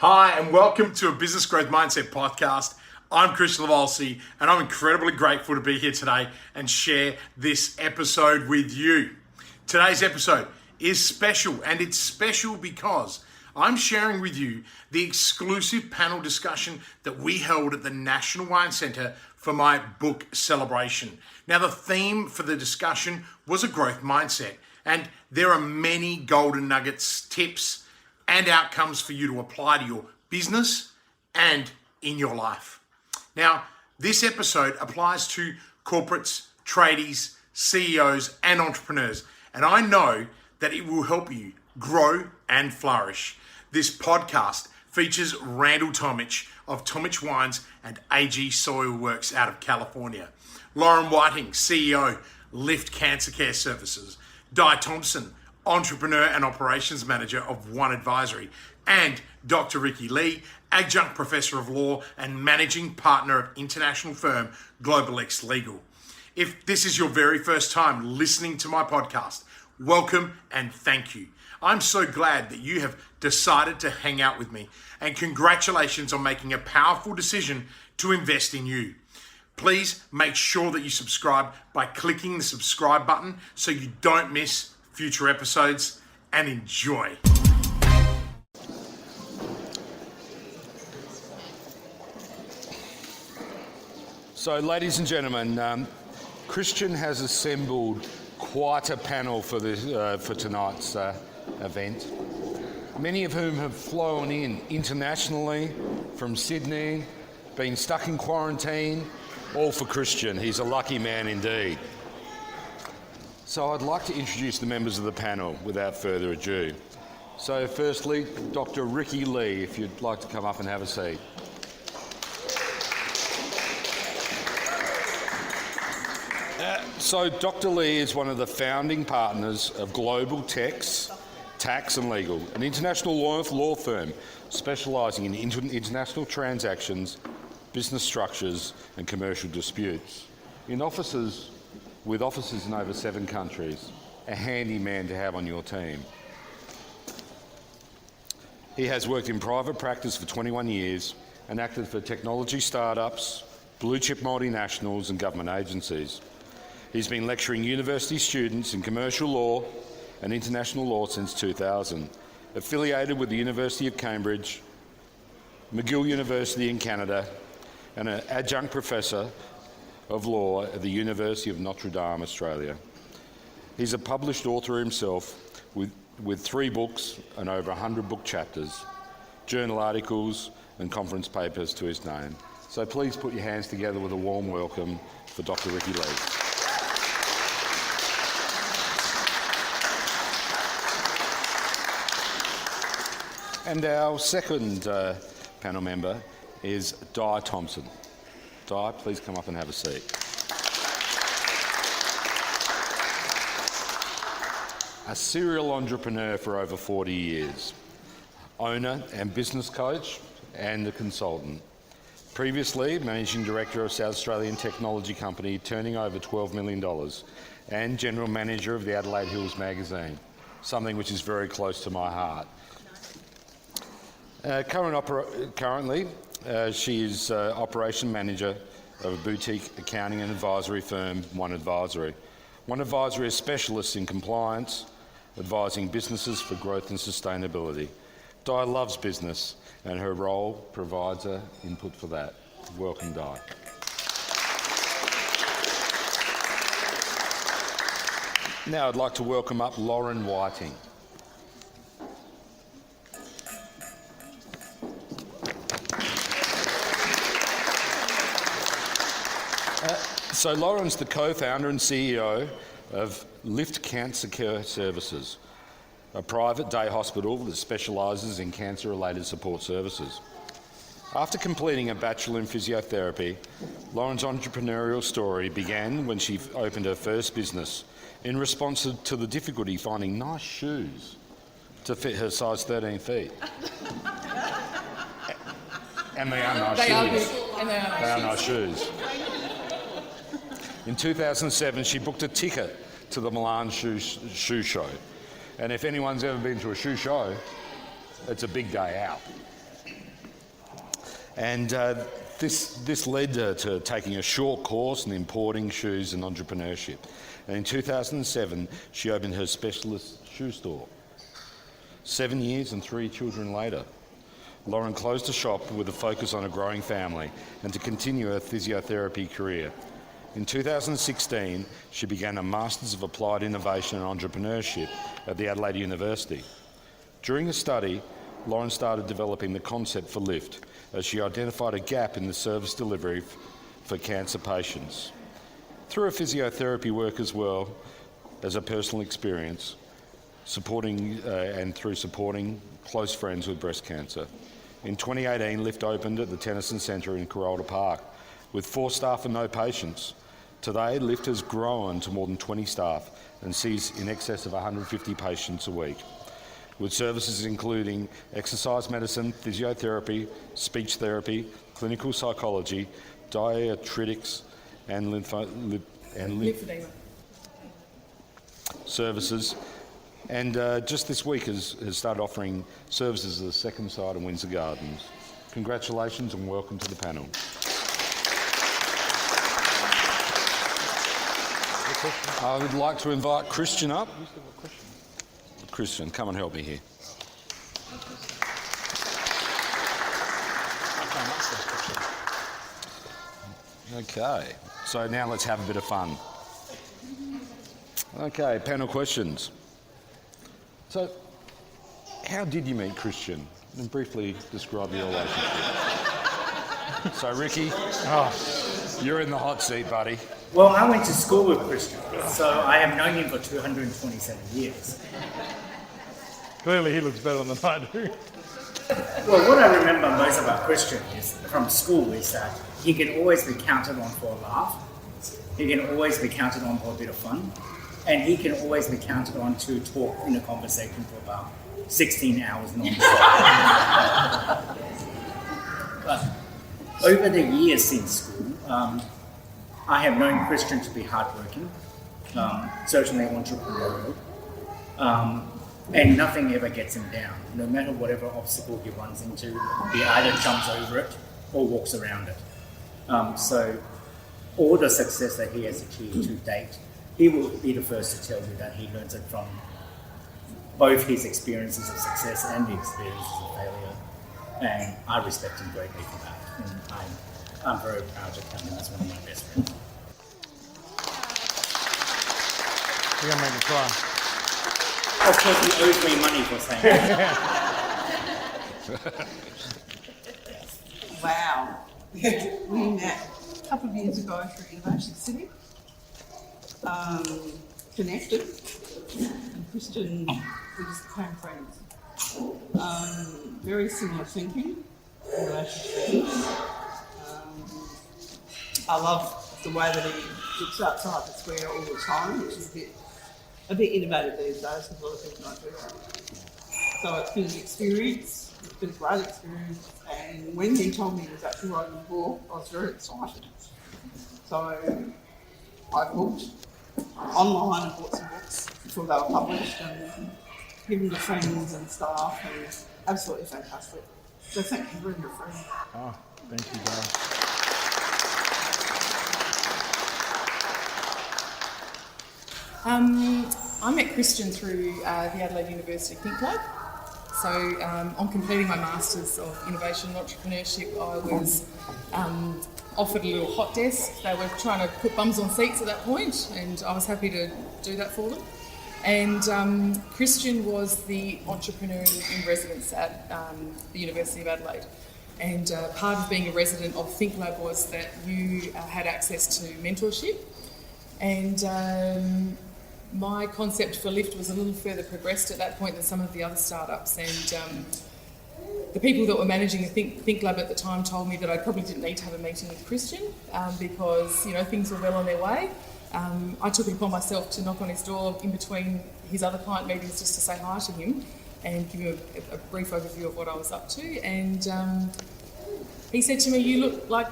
Hi, and welcome to a Business Growth Mindset podcast. I'm Kristian Livolsi, and I'm incredibly grateful to be here today and share this episode with you. Today's episode is special, and it's special because I'm sharing with you the exclusive panel discussion that we held at the National Wine Centre for my book celebration. Now, the theme for the discussion was a growth mindset, and there are many golden nuggets, tips, and outcomes for you to apply to your business and in your life. Now, this episode applies to corporates, tradies, CEOs, and entrepreneurs, and I know that it will help you grow and flourish. This podcast features Randal Tomich of Tomich Wines and Agsoilworks out of California, Lauren Whiting, CEO, Lift Cancer Care Services, Thompson, Entrepreneur and Operations Manager of One Advisory, and Dr. Ricky Lee, Adjunct Professor of Law and Managing Partner of international firm Globalex Legal. If this is your very first time listening to my podcast, welcome and thank you. I'm so glad that you have decided to hang out with me, and congratulations on making a powerful decision to invest in you. Please make sure that you subscribe by clicking the subscribe button so you don't miss future episodes, and enjoy. So, ladies and gentlemen, Kristian has assembled quite a panel for tonight's event, many of whom have flown in internationally from Sydney, been stuck in quarantine, all for Kristian. He's a lucky man indeed. So I'd like to introduce the members of the panel without further ado. So firstly, Dr. Ricky Lee, if you'd like to come up and have a seat. So Dr. Lee is one of the founding partners of Globalex, Tax and Legal, an international law firm specialising in international transactions, business structures and commercial disputes. With offices in over 7 countries, a handy man to have on your team. He has worked in private practice for 21 years and acted for technology startups, blue chip multinationals and government agencies. He's been lecturing university students in commercial law and international law since 2000, affiliated with the University of Cambridge, McGill University in Canada, and an adjunct professor of law at the University of Notre Dame, Australia. He's a published author himself with 3 books and over 100 book chapters, journal articles and conference papers to his name. So please put your hands together with a warm welcome for Dr. Ricky Lee. And our second panel member is Thompson. Di, please come up and have a seat. A serial entrepreneur for over 40 years, owner and business coach and a consultant. Previously, Managing Director of South Australian technology company turning over $12 million and General Manager of the Adelaide Hills magazine, something which is very close to my heart. Currently, she is Operation Manager of a boutique accounting and advisory firm, One Advisory. One Advisory is specialist in compliance, advising businesses for growth and sustainability. Di loves business and her role provides her input for that. Welcome, Di. Now I'd like to welcome up Lauren Whiting. So Lauren's the co-founder and CEO of Lift Cancer Care Services, a private day hospital that specialises in cancer-related support services. After completing a Bachelor in Physiotherapy, Lauren's entrepreneurial story began when she opened her first business in response to the difficulty finding nice shoes to fit her size 13 feet. And they are nice shoes. They are nice shoes. In 2007, she booked a ticket to the Milan shoe show. And if anyone's ever been to a shoe show, it's a big day out. And this led her to taking a short course in importing shoes and entrepreneurship. And in 2007, she opened her specialist shoe store. 7 years and 3 children later, Lauren closed the shop with a focus on a growing family and to continue her physiotherapy career. In 2016, she began a Masters of Applied Innovation and Entrepreneurship at the Adelaide University. During the study, Lauren started developing the concept for Lift as she identified a gap in the service delivery for cancer patients. Through her physiotherapy work as well as a personal experience, supporting close friends with breast cancer. In 2018, Lift opened at the Tennyson Centre in Kurralta Park with 4 staff and no patients. Today, Lift has grown to more than 20 staff and sees in excess of 150 patients a week, with services including exercise medicine, physiotherapy, speech therapy, clinical psychology, diatritics, and lymphedema services. And just this week has started offering services at the second side of Windsor Gardens. Congratulations and welcome to the panel. I would like to invite Kristian up. Kristian, come and help me here. Okay, so now let's have a bit of fun. Okay, panel questions. So, how did you meet Kristian? And briefly describe your relationship. So, Ricky, you're in the hot seat, buddy. Well, I went to school with Kristian, so I have known him for 227 years. Clearly he looks better than I do. Well, what I remember most about Kristian is from school is that he can always be counted on for a laugh, he can always be counted on for a bit of fun, and he can always be counted on to talk in a conversation for about 16 hours non-stop. But over the years since school, I have known Kristian to be hardworking, certainly entrepreneurial, and nothing ever gets him down. No matter whatever obstacle he runs into, he either jumps over it or walks around it. So all the success that he has achieved to date, he will be the first to tell you that he learns it from both his experiences of success and the experiences of failure. And I respect him greatly for that. And I'm very proud to count him as one of my best friends. You're going to make me cry. Of course, he owes me money for saying that. Wow. We met a couple of years ago through Innovation City. Connected. And Kristian, we just became friends. Very similar thinking in relation to things. I love the way that he looks outside the square all the time, which is a bit innovative these days because a lot of people don't do that. So it's been an experience, it's been a great experience, and when he told me he was actually writing a book, I was very excited. So I booked online and bought some books before they were published and given to friends and staff, and absolutely fantastic. So thank you for being a friend. Oh, thank you, guys. I met Kristian through the Adelaide University Think Lab. So on completing my Masters of Innovation and Entrepreneurship, I was offered a little hot desk. They were trying to put bums on seats at that point, and I was happy to do that for them. And Kristian was the entrepreneur in residence at the University of Adelaide. And part of being a resident of Think Lab was that you had access to mentorship. And my concept for Lift was a little further progressed at that point than some of the other startups. And the people that were managing the Think Lab at the time told me that I probably didn't need to have a meeting with Kristian because things were well on their way. I took it upon myself to knock on his door in between his other client meetings just to say hi to him and give him a brief overview of what I was up to. And he said to me, you look like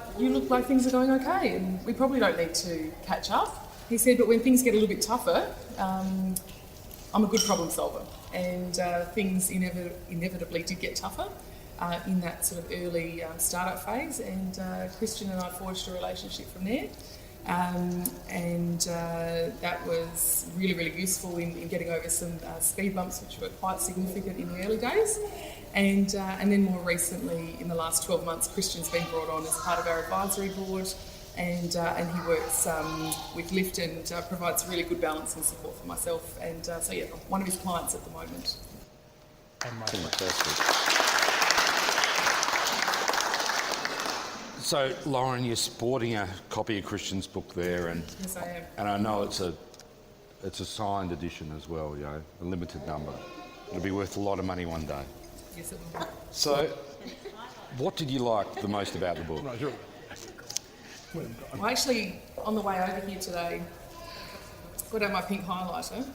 things are going okay, and we probably don't need to catch up. He said, but when things get a little bit tougher, I'm a good problem solver, and things inevitably did get tougher. in that sort of early startup phase, and Kristian and I forged a relationship from there. That was really, really useful in getting over some speed bumps, which were quite significant in the early days. And then more recently, in the last 12 months, Kristian's been brought on as part of our advisory board, and he works with Lyft and provides really good balance and support for myself. And so yeah, I'm one of his clients at the moment. Fantastic. So, Lauren, you're sporting a copy of Kristian's book there, and Yes, I am. and I know it's a signed edition as well, you know, a limited number. It'll be worth a lot of money one day. Yes, it will. So, what did you like the most about the book? Well, actually, on the way over here today, got out my pink highlighter.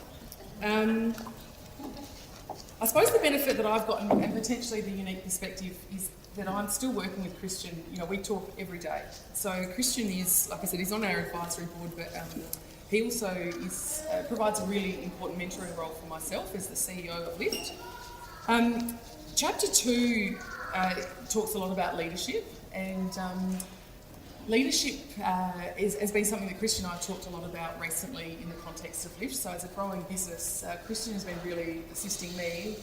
I suppose the benefit that I've gotten, and potentially the unique perspective, is that I'm still working with Kristian. You know, we talk every day. So Kristian is, like I said, he's on our advisory board, but he also provides a really important mentoring role for myself as the CEO of Lyft. Chapter 2 talks a lot about leadership, and leadership has been something that Kristian and I have talked a lot about recently in the context of Lyft. So as a growing business, Kristian has been really assisting me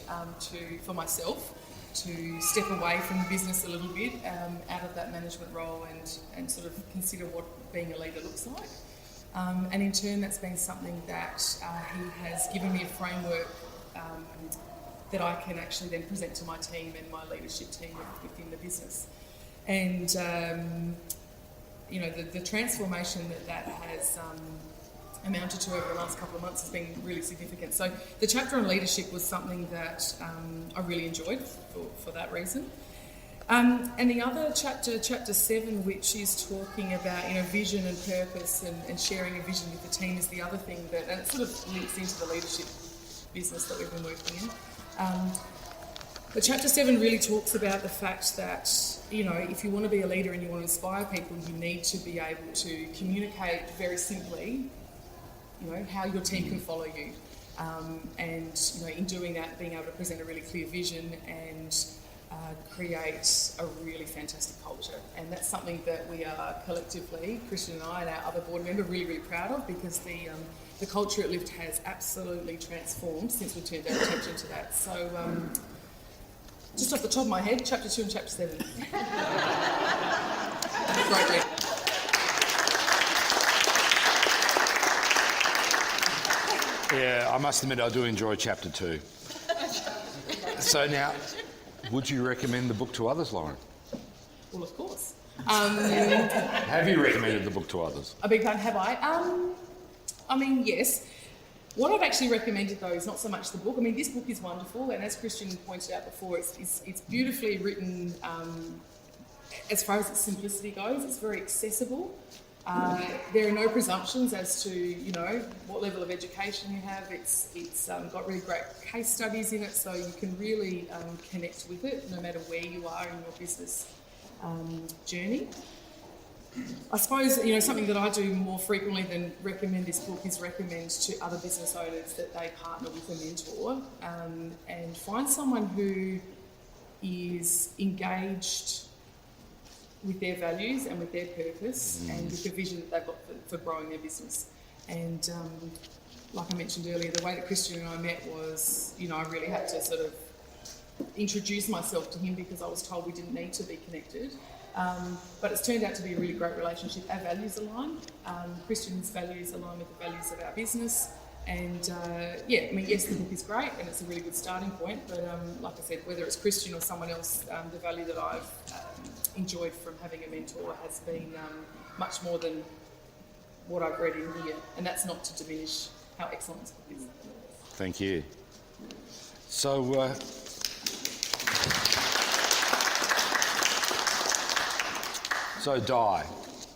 for myself to step away from the business a little bit, out of that management role, and sort of consider what being a leader looks like. And in turn, that's been something that he has given me a framework that I can actually then present to my team and my leadership team within the business. And you know, the transformation that has amounted to over the last couple of months has been really significant. So the chapter on leadership was something that I really enjoyed for that reason. And the other chapter 7, which is talking about, you know, vision and purpose and sharing a vision with the team, is the other thing that, and it sort of links into the leadership business that we've been working in. But chapter 7 really talks about the fact that, you know, if you want to be a leader and you want to inspire people, you need to be able to communicate very simply, you know, how your team can follow you. And, you know, in doing that, being able to present a really clear vision and create a really fantastic culture. And that's something that we are collectively, Kristian and I and our other board member, really, really proud of, because the culture at Lyft has absolutely transformed since we turned our attention to that. So, just off the top of my head, chapter 2 and chapter 7. Great read. Yeah, I must admit I do enjoy chapter 2. So now, would you recommend the book to others, Lauren? Well, of course. Have you recommended the book to others? A big fan, have I? I mean, yes. What I've actually recommended, though, is not so much the book. I mean, this book is wonderful, and as Kristian pointed out before, it's beautifully written. As far as its simplicity goes, it's very accessible. There are no presumptions as to, you know, what level of education you have. It's got really great case studies in it, so you can really connect with it no matter where you are in your business journey. I suppose, you know, something that I do more frequently than recommend this book is recommend to other business owners that they partner with a mentor and find someone who is engaged with their values and with their purpose and with the vision that they've got for growing their business. And like I mentioned earlier, the way that Kristian and I met was, you know, I really had to sort of introduce myself to him because I was told we didn't need to be connected. But it's turned out to be a really great relationship. Our values align. Kristian's values align with the values of our business. And yeah, I mean, yes, the book is great and it's a really good starting point. But like I said, whether it's Kristian or someone else, the value that I've enjoyed from having a mentor has been much more than what I've read in here. And that's not to diminish how excellent this book is. Thank you. So, Di,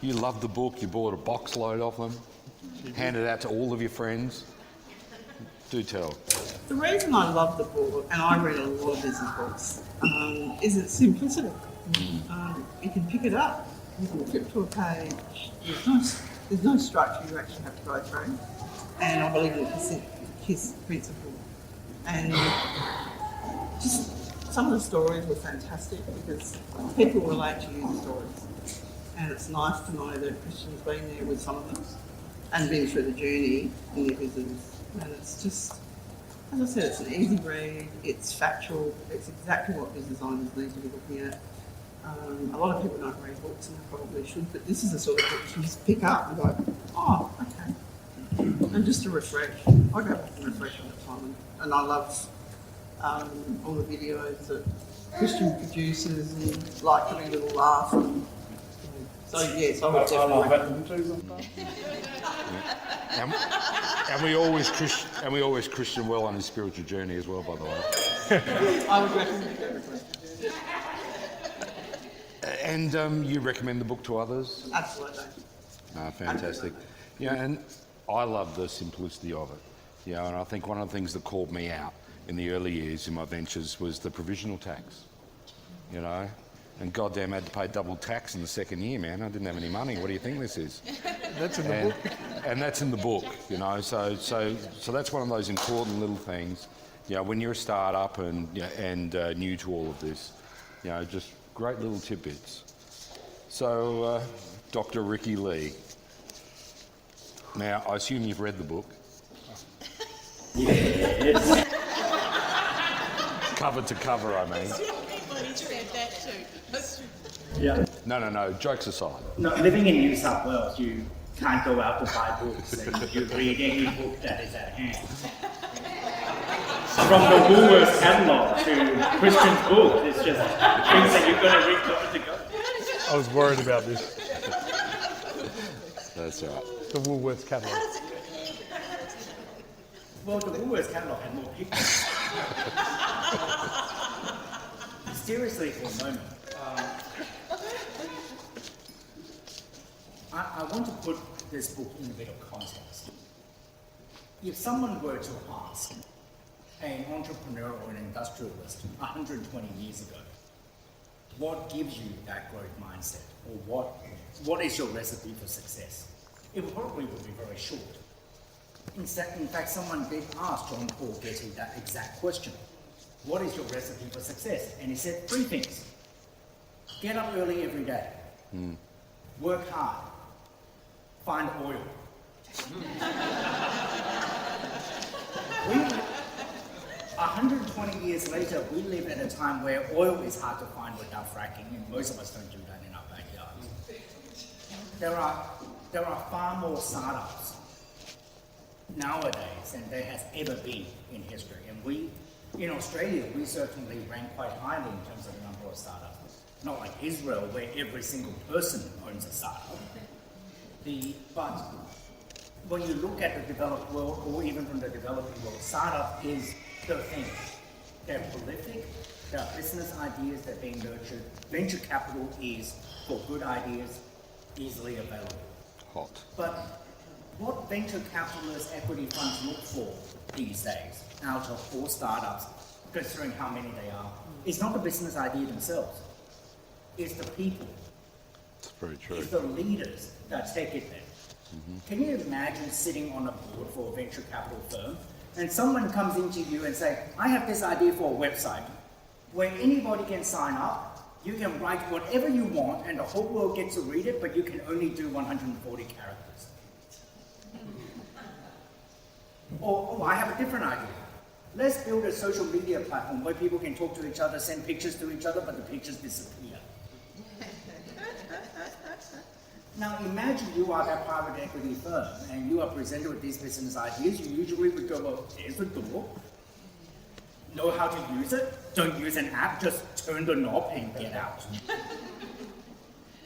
you loved the book, you bought a box load of them, handed it out to all of your friends. Do tell. The reason I love the book, and I read a lot of business books, is its simplicity. You can pick it up, you can flip to a page, there's no structure you actually have to go through, and I believe in the KISS principle. And just some of the stories were fantastic because people relate to your stories. And it's nice to know that Kristian's been there with some of them and been through the journey in their business. And it's just, as I said, it's an easy read, it's factual, it's exactly what business owners need to be looking at. A lot of people don't read books and they probably should, but this is the sort of book you just pick up and go, oh, okay. And just to refresh. I go back and refresh all the time. And I love all the videos that Kristian produces and like having a little laugh. And, so yes, I would definitely recommend. And we always Kristian well on his spiritual journey as well, by the way. I would recommend everything. And you recommend the book to others? Absolutely. Fantastic. Yeah, and I love the simplicity of it. Yeah, and I think one of the things that called me out in the early years in my ventures was the provisional tax. You know, and goddamn, I had to pay double tax in the second year, man. I didn't have any money. What do you think this is? That's in the book. And that's in the book, you know. So that's one of those important little things. You know, when you're a startup and new to all of this, you know, just great little tidbits. So, Dr. Ricky Lee. Now, I assume you've read the book. Yes. Cover to cover, I mean. Everybody's read that too. Yeah. No, jokes aside. No, living in New South Wales, you can't go out to buy books and you read any book that is at hand. From the Woolworths catalogue to Kristian's book, it's just things that you've got to read cover to cover. I was worried about this. That's right. The Woolworths catalogue. Well, the Woolworths catalogue had more pictures. Seriously, for a moment, I want to put this book in a bit of context. If someone were to ask an entrepreneur or an industrialist 120 years ago, what gives you that growth mindset, or what is your recipe for success? It probably would be very short. In fact, someone did ask John Paul Getty that exact question. What is your recipe for success? And he said 3 things. Get up early every day. Work hard. Find oil. 120 years later, we live at a time where oil is hard to find without fracking, and most of us don't do that in our backyards. There are far more startups nowadays than there has ever been in history. And we, in Australia, we certainly rank quite highly in terms of the number of startups. Not like Israel, where every single person owns a startup. But when you look at the developed world, or even from the developing world, startup is the thing. They're prolific, there are business ideas that are being nurtured. Venture capital is, for good ideas, easily available. Hot. But what venture capitalist equity funds look for these days, out of all startups, considering how many they are, is not the business idea themselves. It's the people. That's very true. It's the leaders that take it there. Can you imagine sitting on a board for a venture capital firm and someone comes into you and say, I have this idea for a website where anybody can sign up, you can write whatever you want and the whole world gets to read it, but you can only do 140 characters. Or, I have a different idea. Let's build a social media platform where people can talk to each other, send pictures to each other, but the pictures disappear. Now imagine you are that private equity firm and you are presented with these business ideas. You usually would go, well, there's the door. Know how to use it. Don't use an app, just turn the knob and get out.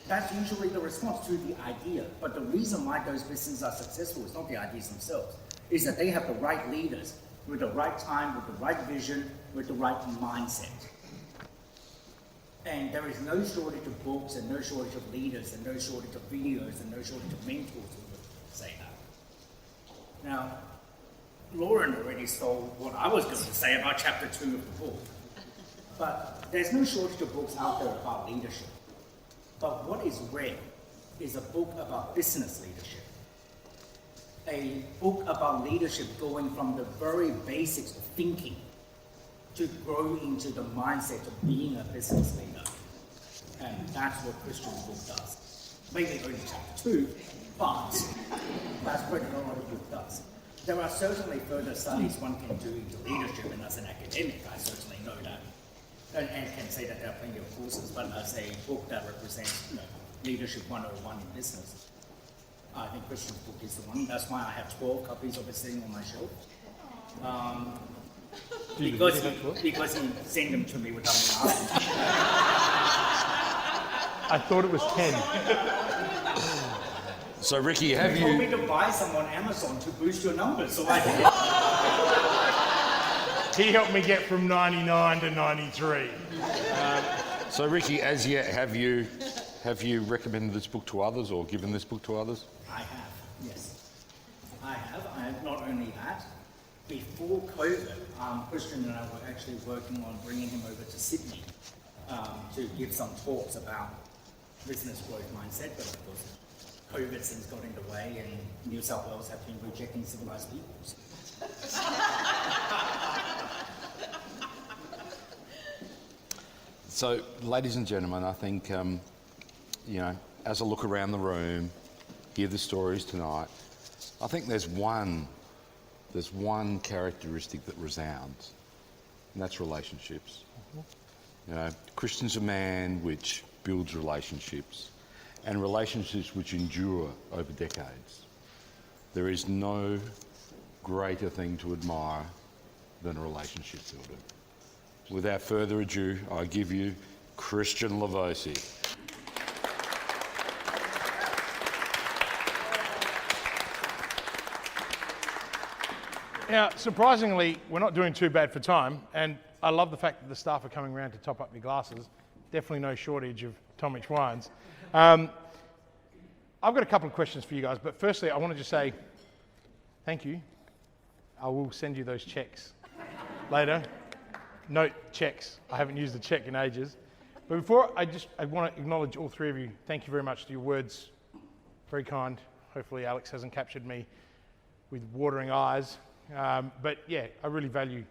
That's usually the response to the idea. But the reason why those businesses are successful is not the ideas themselves. Is that they have the right leaders with the right time, with the right vision, with the right mindset. And there is no shortage of books and no shortage of leaders and no shortage of videos and no shortage of mentors who would say that. Now, Lauren already stole what I was going to say about chapter 2 of the book. But there's no shortage of books out there about leadership. But what is rare is a book about business leadership. A book about leadership going from the very basics of thinking to grow into the mindset of being a business leader. And that's what Kristian's book does. Maybe only chapter 2, but that's what the book does. There are certainly further studies one can do into leadership, and as an academic, I certainly know that. And can say that there are plenty of courses, but as a book that represents Leadership 101 in business, I think Kristian's book is the one. That's why I have 12 copies of it sitting on my shelf. Because he sent them to me without me asking. I thought it was 10. So, Ricky, have He told me you... to buy some on Amazon to boost your numbers, so I can He helped me get from 99 to 93. So, Ricky, as yet, have you recommended this book to others or given this book to others? I have, yes. I have not only that, before COVID, Kristian and I were actually working on bringing him over to Sydney to give some talks about business growth mindset, but of course COVID since got in the way and New South Wales have been rejecting civilized peoples. So, ladies and gentlemen, I think, as I look around the room, hear the stories tonight, I think there's one characteristic that resounds, and that's relationships. Kristian's a man which builds relationships, and relationships which endure over decades. There is no greater thing to admire than a relationship builder. Without further ado, I give you Kristian Livolsi. Now, surprisingly, we're not doing too bad for time, and I love the fact that the staff are coming around to top up your glasses. Definitely no shortage of Tomich wines. I've got a couple of questions for you guys, but firstly, I want to just say thank you. I will send you those checks later. Note checks. I haven't used a check in ages. But before, I want to acknowledge all three of you. Thank you very much for your words. Very kind. Hopefully Alex hasn't captured me with watering eyes. But yeah, I really value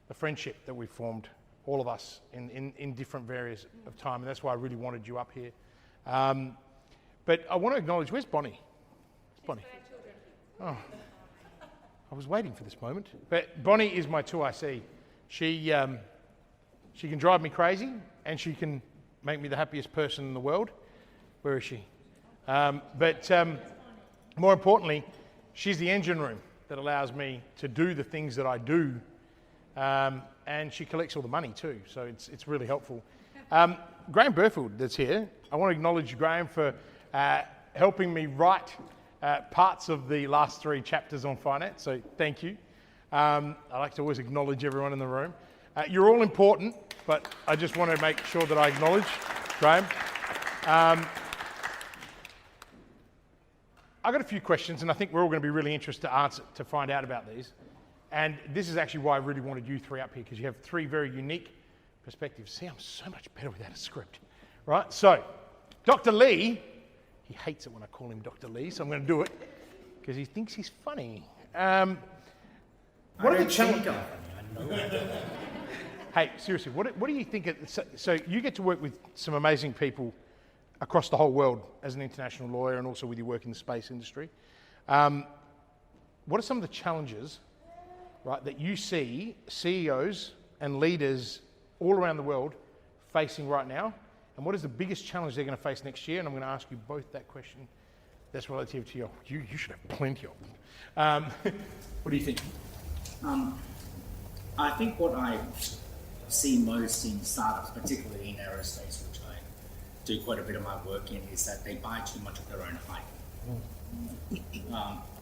the friendship that we've formed, all of us, in different areas of time. And that's why I really wanted you up here. But I want to acknowledge, where's Bonnie? Where's Bonnie? Oh, I was waiting for this moment. But Bonnie is my 2IC. She can drive me crazy, and she can make me the happiest person in the world. Where is she? But more importantly, she's the engine room that allows me to do the things that I do, and she collects all the money too, so it's really helpful. Graham Burfield, that's here, I want to acknowledge Graham for helping me write parts of the last 3 chapters on finance, so thank you. I like to always acknowledge everyone in the room. You're all important, but I just want to make sure that I acknowledge Graham. I've got a few questions, and I think we're all going to be really interested to find out about these. And this is actually why I really wanted you 3 up here, because you have 3 very unique perspectives. See, I'm so much better without a script, right? So, Dr. Lee, he hates it when I call him Dr. Lee, so I'm going to do it, because he thinks he's funny. What are the challenges? Hey, seriously, what do you think? So you get to work with some amazing people across the whole world as an international lawyer, and also with your work in the space industry. What are some of the challenges, right, that you see CEOs and leaders all around the world facing right now? And what is the biggest challenge they're going to face next year? And I'm going to ask you both that question. That's relative to you should have plenty of them. What do you think? I think what I see most in startups, particularly in aerospace, which I do quite a bit of my work in, is that they buy too much of their own hype.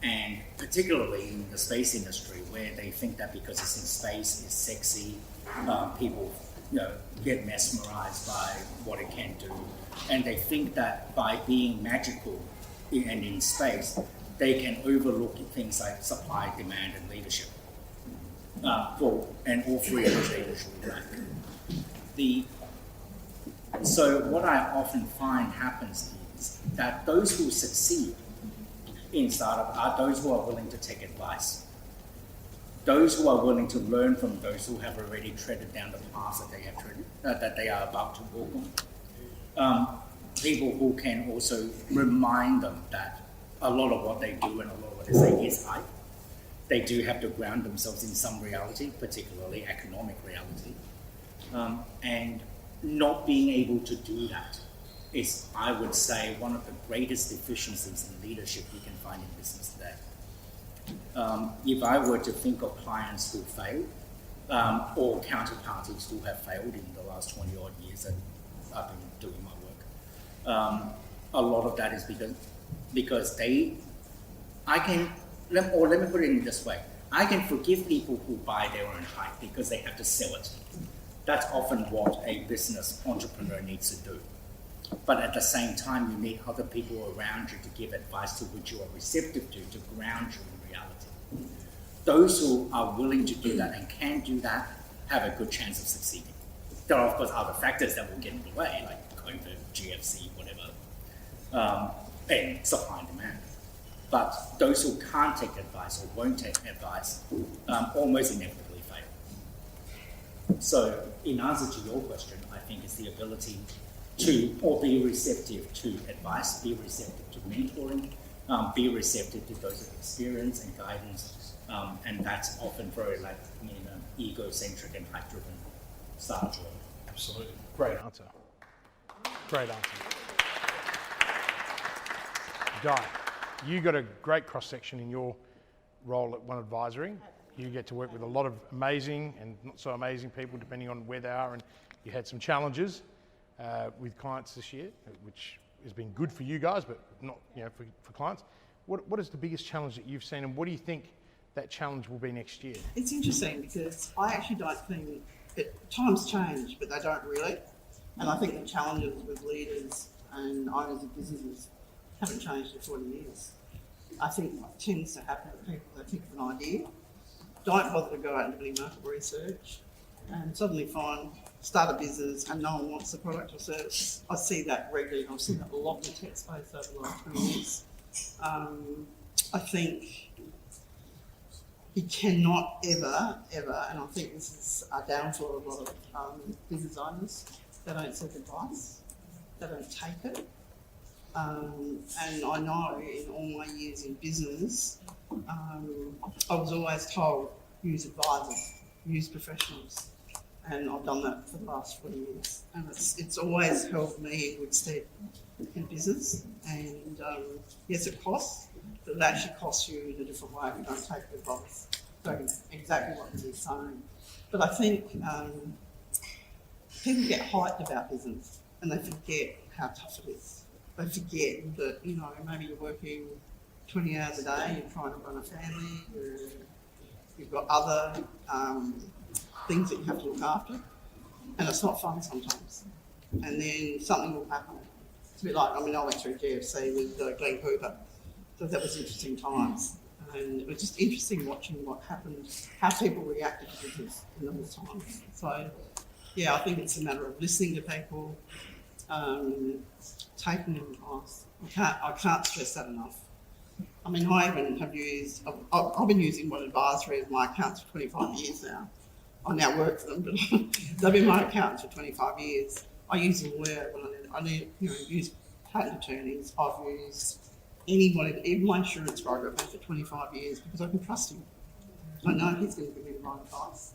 And particularly in the space industry, where they think that because it's in space, it's sexy, people get mesmerized by what it can do. And they think that by being magical and in space, they can overlook things like supply, demand, and leadership. And all 3 of which they usually lack. So what I often find happens is that those who succeed in startup are those who are willing to take advice. those who are willing to learn from those who have already treaded down the path that they are about to walk on. People who can also remind them that a lot of what they do and a lot of what they say is hype. They do have to ground themselves in some reality, particularly economic reality. And not being able to do that is, I would say, one of the greatest deficiencies in leadership you can find in business today. If I were to think of clients who failed, or counterparties who have failed in the last 20 odd years that I've been doing my work, a lot of that is because let me put it in this way. I can forgive people who buy their own hype because they have to sell it. That's often what a business entrepreneur needs to do. But at the same time, you need other people around you to give advice to which you are receptive to ground you in reality. Those who are willing to do that and can do that have a good chance of succeeding. There are, of course, other factors that will get in the way, like COVID, GFC, whatever, and supply and demand. But those who can't take advice or won't take advice almost inevitably fail. So in answer to your question, I think it's the ability to, or be receptive to advice, be receptive to mentoring, be receptive to those with experience and guidance, and that's often very like egocentric and hype-driven startup world. Absolutely. Great answer. Great answer. Guy, you got a great cross-section in your role at One Advisory. You get to work with a lot of amazing and not so amazing people depending on where they are, and you had some challenges with clients this year, which has been good for you guys, but not for clients. What is the biggest challenge that you've seen, and what do you think that challenge will be next year? It's interesting because I actually don't think times change, but they don't really. And I think the challenges with leaders and owners of businesses haven't changed in 40 years. I think what tends to happen with people, they think of an idea, don't bother to go out and do any market research, and suddenly start a business and no one wants the product or service. I see that regularly, and I've seen that a lot in the tech space over the last 20 years. I think you cannot ever, and I think this is a downfall of a lot of business owners, they don't seek advice, they don't take it. And I know in all my years in business, I was always told, use advisors, use professionals. And I've done that for the last 40 years. And it's always held me in good stead in business. And yes, it costs, but it actually costs you in a different way if you don't take the advice. So exactly what he's saying. But I think people get hyped about business and they forget how tough it is. They forget that, maybe you're working 20 hours a day, you're trying to run a family, you've got other things that you have to look after, and it's not fun sometimes. And then something will happen. It's a bit like, I went through GFC with Glenn Hooper, so that was interesting times. And it was just interesting watching what happened, how people reacted to business in those times. So, yeah, I think it's a matter of listening to people, taking advice. I can't stress that enough. I even have used, I've been using One Advisory as my accountants for 25 years now. I now work for them, but they've been my accountants for 25 years. I use a lawyer when I need use patent attorneys. I've used anybody, even my insurance broker I've had for 25 years because I can trust him. I know he's going to give me the right advice.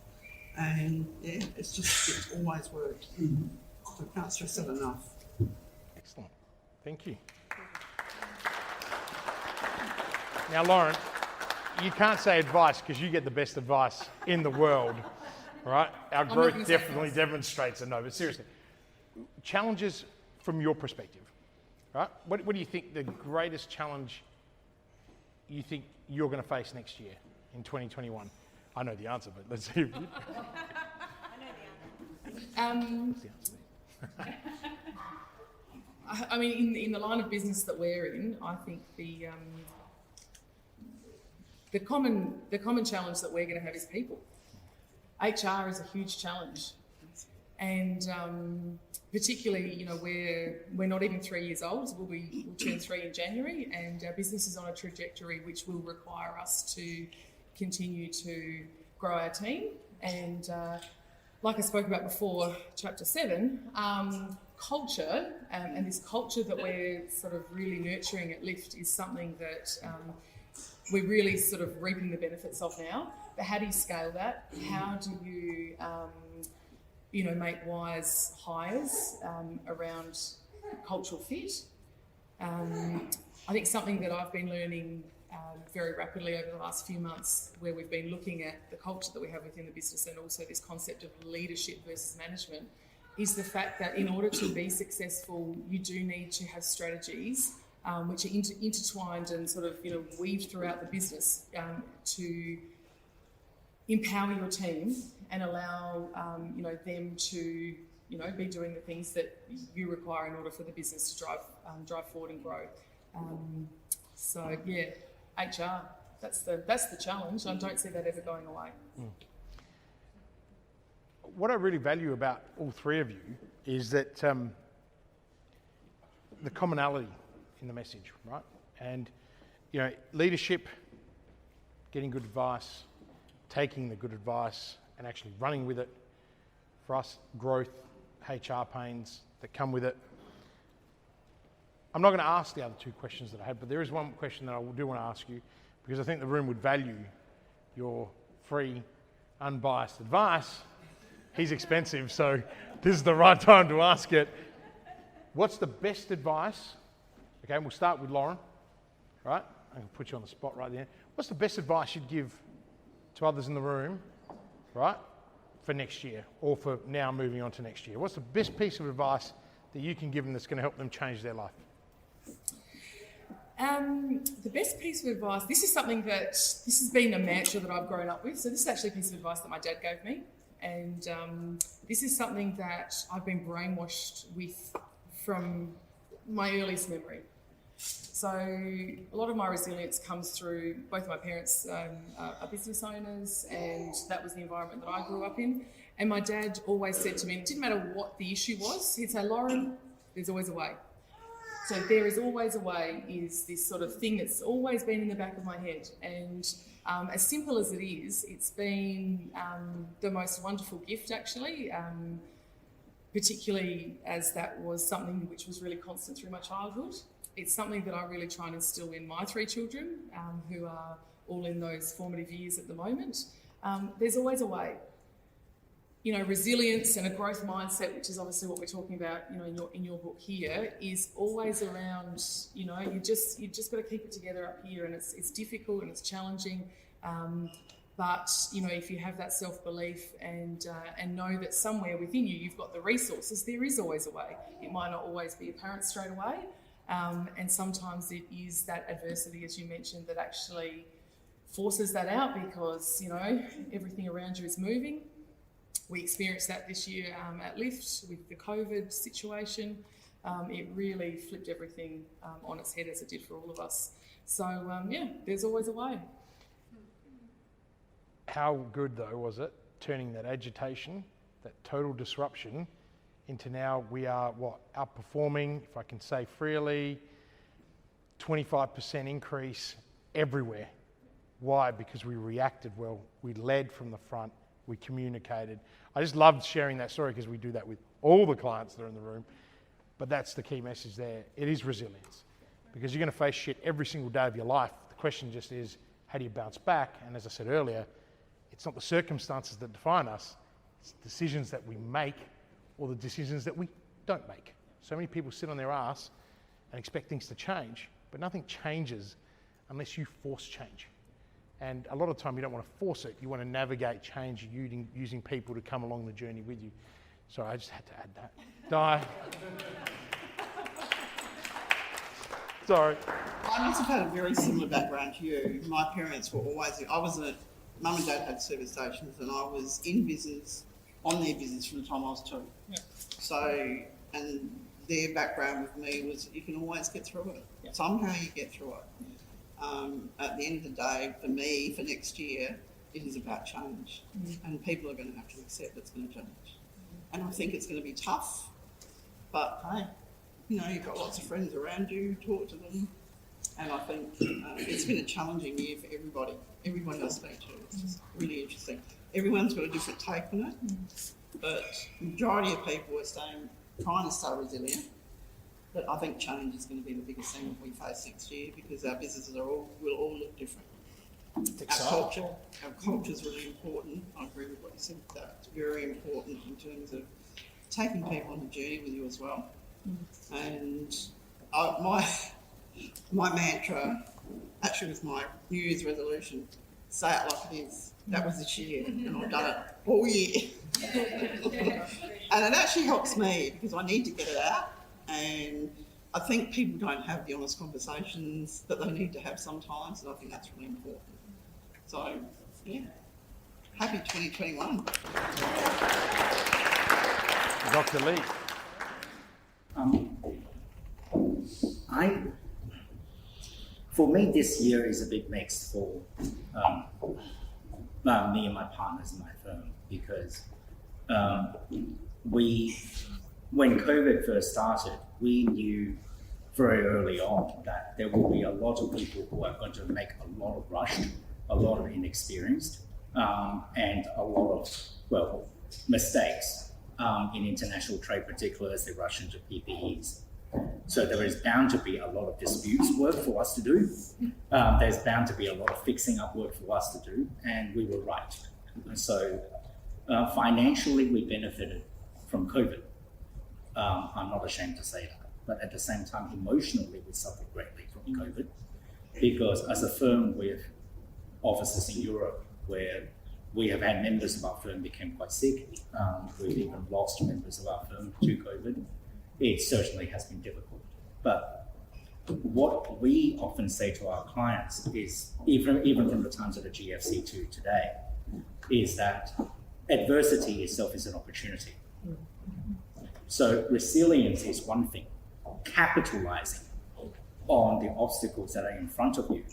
And yeah, it's always worked. I can't stress that enough. Excellent. Thank you. Now, Lauren, you can't say advice because you get the best advice in the world, right? Our growth definitely demonstrates a no, but seriously, challenges from your perspective, right? What do you think the greatest challenge you think you're going to face next year in 2021? I know the answer, but let's see. I know the answer. What's the answer? In the line of business that we're in, I think the common challenge that we're going to have is people. HR is a huge challenge, and particularly, we're not even 3 years old. So we'll turn 3 in January, and our business is on a trajectory which will require us to continue to grow our team. And like I spoke about before, chapter 7, culture, and this culture that we're sort of really nurturing at Lift is something that we're really sort of reaping the benefits of now. But how do you scale that? How do you, make wise hires around cultural fit? I think something that I've been learning very rapidly over the last few months, where we've been looking at the culture that we have within the business and also this concept of leadership versus management, is the fact that in order to be successful, you do need to have strategies which are intertwined and sort of weaved throughout the business to empower your team and allow them to be doing the things that you require in order for the business to drive forward and grow. So yeah, HR, that's the challenge. I don't see that ever going away. What I really value about all three of you is that the commonality in the message, right? And leadership, getting good advice, taking the good advice and actually running with it. For us, growth, HR pains that come with it. I'm not going to ask the other two questions that I had, but there is one question that I do want to ask you, because I think the room would value your free, unbiased advice. He's expensive, so this is the right time to ask it. What's the best advice? Okay, we'll start with Lauren, right? I'm going to put you on the spot right there. What's the best advice you'd give to others in the room, right, for next year, or for now moving on to next year? What's the best piece of advice that you can give them that's going to help them change their life? The best piece of advice, this has been a mantra that I've grown up with. So this is actually a piece of advice that my dad gave me. And this is something that I've been brainwashed with from my earliest memory. So a lot of my resilience comes through, both my parents are business owners, and that was the environment that I grew up in. And my dad always said to me, it didn't matter what the issue was, he'd say, Lauren, there's always a way. So there is always a way is this sort of thing that's always been in the back of my head. And as simple as it is, it's been the most wonderful gift, actually, particularly as that was something which was really constant through my childhood. It's something that I really try and instill in my 3 children, who are all in those formative years at the moment. There's always a way. Resilience and a growth mindset, which is obviously what we're talking about, in your book here, is always around, you just got to keep it together up here, and it's difficult and it's challenging. But if you have that self-belief and know that somewhere within you you've got the resources, there is always a way. It might not always be apparent straight away, and sometimes it is that adversity, as you mentioned, that actually forces that out, because everything around you is moving. We experienced that this year at Lift with the COVID situation. It really flipped everything on its head, as it did for all of us. So there's always a way. How good, though, was it turning that agitation, that total disruption, into now we are, outperforming, if I can say freely, 25% increase everywhere. Why? Because we reacted well. We led from the front. We communicated. I just loved sharing that story, because we do that with all the clients that are in the room. But that's the key message there. It is resilience, because you're going to face shit every single day of your life. The question just is, how do you bounce back? And as I said earlier, it's not the circumstances that define us. It's decisions that we make, or the decisions that we don't make. So many people sit on their ass and expect things to change, but nothing changes unless you force change. And a lot of the time you don't want to force it, you want to navigate change using people to come along the journey with you. Sorry, I just had to add that. Di. Sorry. I must have had a very similar background to you. My parents were always, Mum and Dad had service stations, and I was in business, on their business from the time I was 2. Yeah. So, and their background with me was you can always get through it. Yeah. Somehow you get through it. At the end of the day, for me, for next year, it is about change. And people are going to have to accept it's going to change. And I think it's going to be tough, but hey, you've got lots of friends around you, talk to them, And I think it's been a challenging year for everybody. Everybody I speak to, it's just really interesting. Everyone's got a different take on it, but the majority of people are trying to stay resilient. But I think change is going to be the biggest thing that we face next year, because our businesses will all look different. Our culture is really important. I agree with what you said. That's very important in terms of taking people on the journey with you as well. And my mantra, actually was my New Year's resolution, say it like it is. That was this year, and I've done it all year. And it actually helps me, because I need to get it out. And I think people don't have the honest conversations that they need to have sometimes, and I think that's really important. So, yeah, happy 2021. Dr. Lee. For me, this year is a bit mixed for me and my partners in my firm, because when COVID first started, we knew very early on that there will be a lot of people who are going to make a lot of rushed, a lot of inexperienced, and a lot of, mistakes in international trade, particularly as they rush into PPEs. So there is bound to be a lot of disputes work for us to do. There's bound to be a lot of fixing up work for us to do, and we were right. And so financially, we benefited from COVID. I'm not ashamed to say that. But at the same time, emotionally, we suffered greatly from COVID, because as a firm with offices in Europe, where we have had members of our firm become quite sick, we've even lost members of our firm to COVID. It certainly has been difficult. But what we often say to our clients is, even from the times of the GFC to today, is that adversity itself is an opportunity. So resilience is one thing. Capitalizing on the obstacles that are in front of you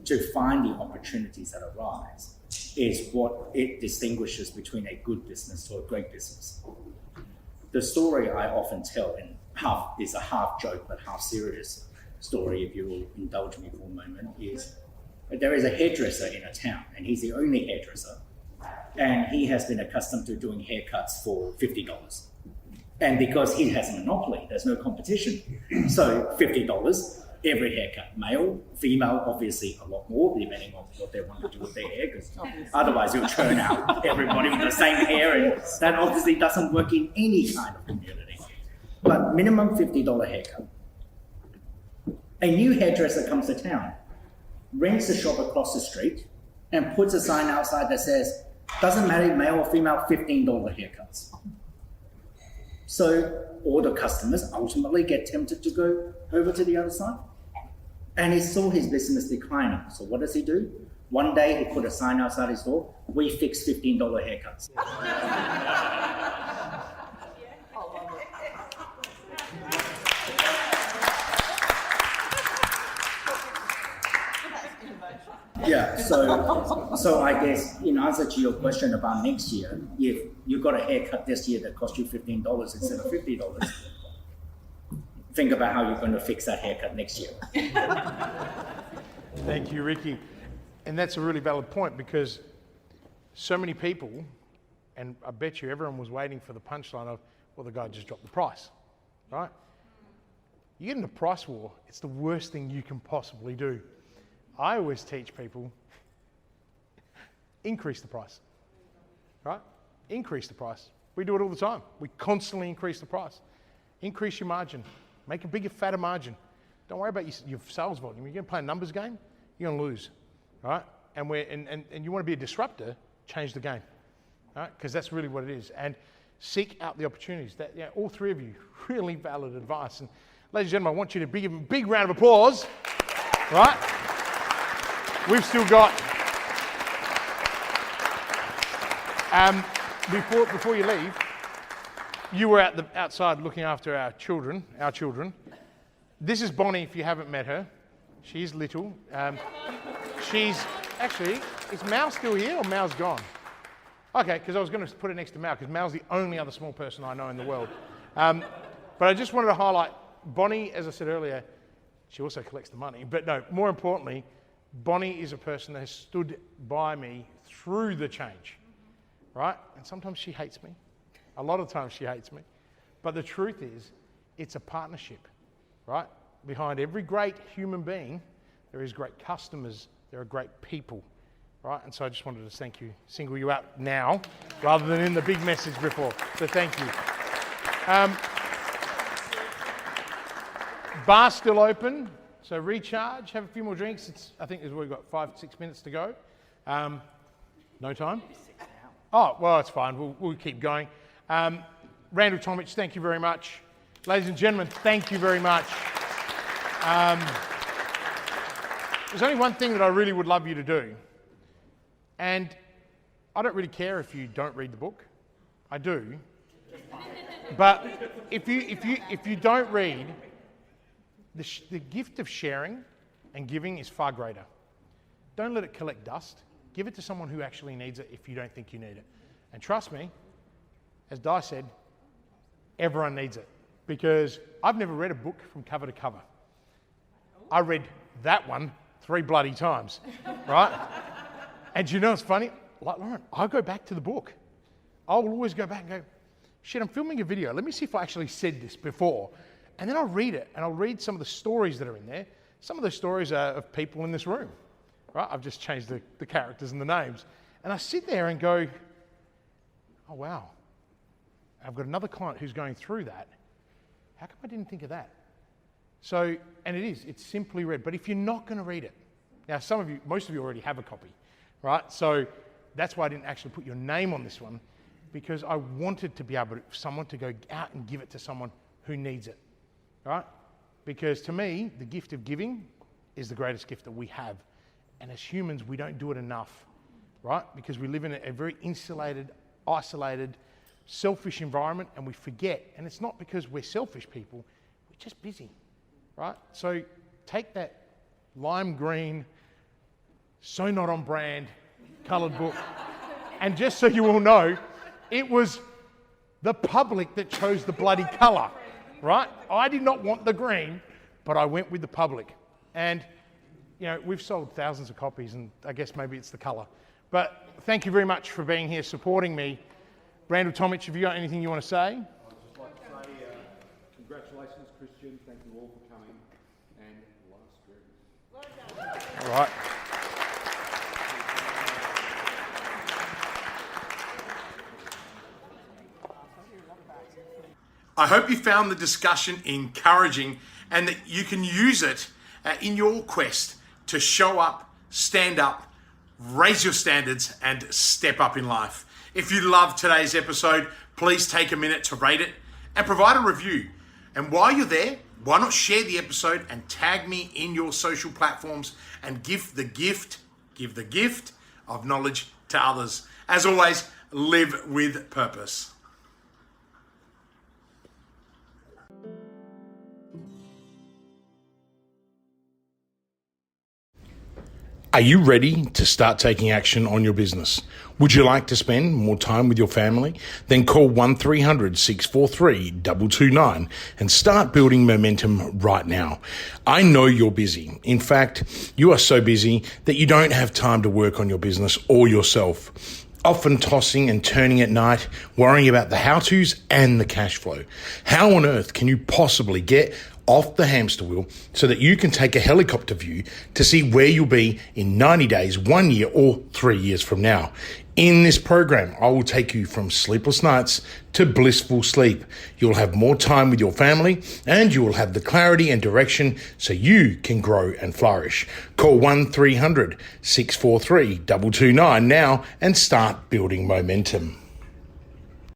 to find the opportunities that arise is what it distinguishes between a good business to a great business. The story I often tell is a half joke but half serious story, if you will indulge me for a moment, is there is a hairdresser in a town, and he's the only hairdresser, and he has been accustomed to doing haircuts for $50. And because he has a monopoly, there's no competition. So $50 every haircut, male, female, obviously a lot more, depending on what they want to do with their hair, because otherwise you'll churn out everybody with the same hair, and that obviously doesn't work in any kind of community. But minimum $50 haircut. A new hairdresser comes to town, rents a shop across the street, and puts a sign outside that says, doesn't matter male or female, $15 haircuts. So all the customers ultimately get tempted to go over to the other side. And he saw his business declining. So what does he do? One day he put a sign outside his door, we fix $15 haircuts. Yeah, so I guess in answer to your question about next year, if you got a haircut this year that cost you $15 instead of $50, think about how you're going to fix that haircut next year. Thank you, Ricky. And that's a really valid point, because so many people, and I bet you everyone was waiting for the punchline of, well, the guy just dropped the price, right? You get in a price war, it's the worst thing you can possibly do. I always teach people, increase the price, right? Increase the price. We do it all the time. We constantly increase the price. Increase your margin. Make a bigger, fatter margin. Don't worry about your sales volume. You're going to play a numbers game, you're going to lose, right? And you want to be a disruptor, change the game, right? Because that's really what it is. And seek out the opportunities. That, all three of you, really valid advice. And ladies and gentlemen, I want you to give them a big round of applause, right? We've still got, before you leave, you were outside looking after our children. This is Bonnie, if you haven't met her. She's little. She's, actually, is Mal still here or Mal's gone? Okay, because I was going to put it next to Mal, because Mal's the only other small person I know in the world. But I just wanted to highlight, Bonnie, as I said earlier, She also collects the money. But no, more importantly, Bonnie is a person that has stood by me through the change, right? And sometimes she hates me. A lot of times she hates me. But the truth is, it's a partnership, right? Behind every great human being, there is great customers, there are great people, right? And so I just wanted to single you out now, rather than in the big message before. So thank you. Bar's still open, so recharge, have a few more drinks. I think we've got 5-6 minutes to go. No time? Oh, well, it's fine. We'll keep going. Randal Tomich, thank you very much. Ladies and gentlemen, thank you very much. There's only one thing that I really would love you to do. And I don't really care if you don't read the book. I do. But if you don't read, the gift of sharing and giving is far greater. Don't let it collect dust. Give it to someone who actually needs it if you don't think you need it. And trust me, as Di said, everyone needs it. Because I've never read a book from cover to cover. I read that one 3 bloody times, right? And you know what's funny? Like Lauren, I go back to the book. I will always go back and go, shit, I'm filming a video. Let me see if I actually said this before. And then I'll read it, and I'll read some of the stories that are in there. Some of the stories are of people in this room, right? I've just changed the characters and the names. And I sit there and go, oh, wow. I've got another client who's going through that. How come I didn't think of that? So, and it's simply read. But if you're not going to read it, now most of you already have a copy, right? So that's why I didn't actually put your name on this one, because I wanted to be able to, someone to go out and give it to someone who needs it, right? Because to me, the gift of giving is the greatest gift that we have. And as humans, we don't do it enough, right? Because we live in a very insulated, isolated, selfish environment, and we forget. And it's not because we're selfish people, we're just busy, right? So take that lime green, so not on brand, coloured book, and just so you all know, it was the public that chose the bloody colour, right? I did not want the green, but I went with the public. And, you know, we've sold thousands of copies, and I guess maybe it's the colour. But thank you very much for being here, supporting me. Randal Tomich, have you got anything you want to say? I'd just like to say congratulations, Kristian. Thank you all for coming. And last drinks. All right. I hope you found the discussion encouraging and that you can use it in your quest to show up, stand up, raise your standards, and step up in life. If you loved today's episode, please take a minute to rate it and provide a review. And while you're there, why not share the episode and tag me in your social platforms and give the gift of knowledge to others. As always, live with purpose. Are you ready to start taking action on your business? Would you like to spend more time with your family? Then call 1300-643-229 and start building momentum right now. I know you're busy. In fact, you are so busy that you don't have time to work on your business or yourself. Often tossing and turning at night, worrying about the how-tos and the cash flow. How on earth can you possibly get off the hamster wheel so that you can take a helicopter view to see where you'll be in 90 days, 1 year, or 3 years from now? In this program, I will take you from sleepless nights to blissful sleep. You'll have more time with your family and you will have the clarity and direction so you can grow and flourish. Call 1300-643-229 now and start building momentum.